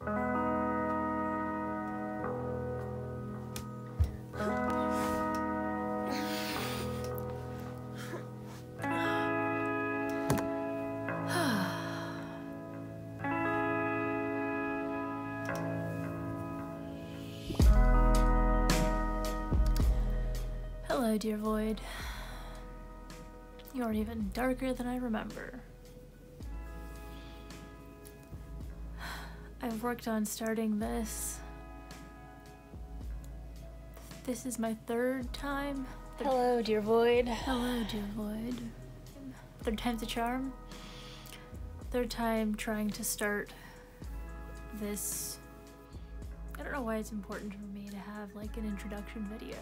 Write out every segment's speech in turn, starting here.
Hello, dear Void. You're even darker than I remember. I've worked on starting this. This is my third time. Hello, dear Void. Hello, dear Void. Third time's a charm. Third time trying to start this. I don't know why it's important for me to have like an introduction video.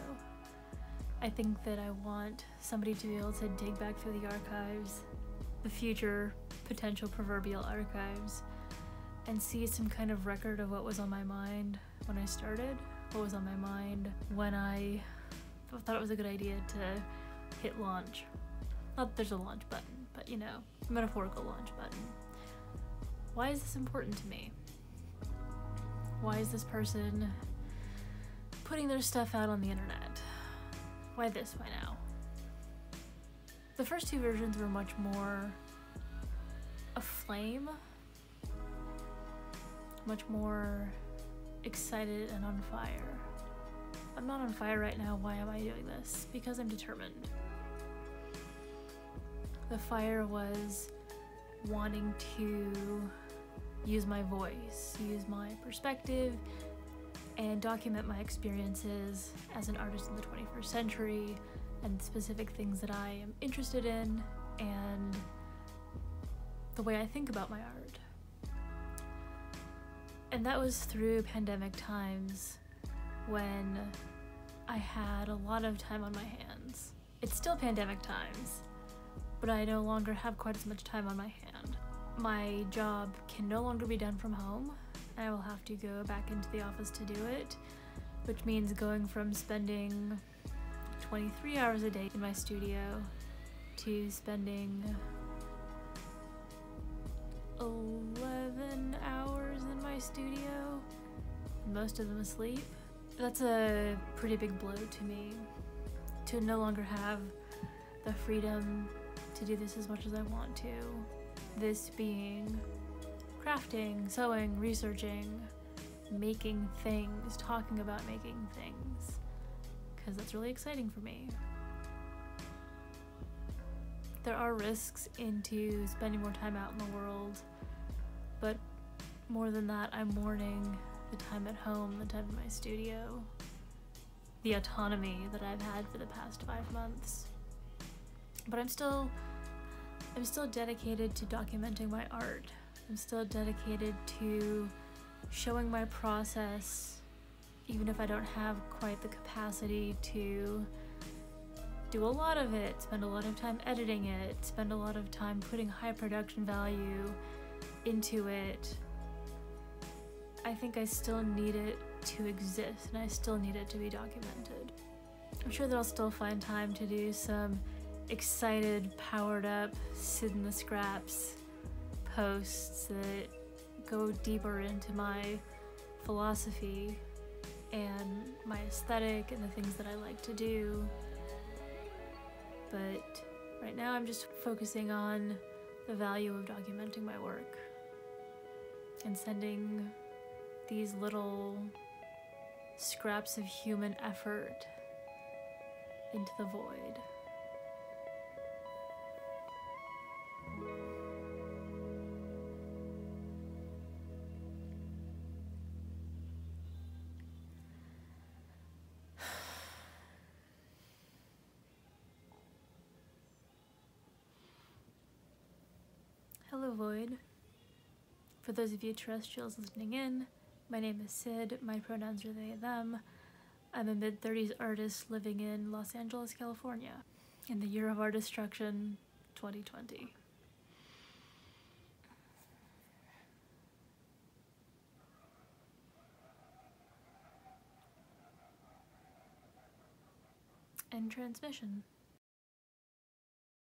I think that I want somebody to be able to dig back through the archives, the future potential proverbial archives, and see some kind of record of what was on my mind when I started, what was on my mind when I thought it was a good idea to hit launch. Not that there's a launch button, but you know, metaphorical launch button. Why is this important to me? Why is this person putting their stuff out on the internet? Why this? Why now? The first two versions were much more aflame, much more excited and on fire. I'm not on fire right now. Why am I doing this? Because I'm determined. The fire was wanting to use my voice, use my perspective, and document my experiences as an artist in the 21st century and specific things that I am interested in and the way I think about my art. And that was through pandemic times when I had a lot of time on my hands. It's still pandemic times, but I no longer have quite as much time on my hand. My job can no longer be done from home. I will have to go back into the office to do it, which means going from spending 23 hours a day in my studio to spending 11 hours in my studio, most of them asleep. That's a pretty big blow to me, to no longer have the freedom to do this as much as I want to. This being crafting, sewing, researching, making things, talking about making things, because that's really exciting for me. There are risks into spending more time out in the world, but more than that, I'm mourning the time at home, the time in my studio, the autonomy that I've had for the past 5 months. But I'm still dedicated to documenting my art. I'm still dedicated to showing my process, even if I don't have quite the capacity to do a lot of it, spend a lot of time editing it, spend a lot of time putting high production value into it. I think I still need it to exist, and I still need it to be documented. I'm sure that I'll still find time to do some excited, powered up Sid and The Scraps posts that go deeper into my philosophy and my aesthetic and the things that I like to do. But right now I'm just focusing on the value of documenting my work and sending these little scraps of human effort into the void. Hello, Void. For those of you terrestrials listening in, my name is Sid, my pronouns are they, them. I'm a mid-30s artist living in Los Angeles, California, in the year of our destruction, 2020. End transmission.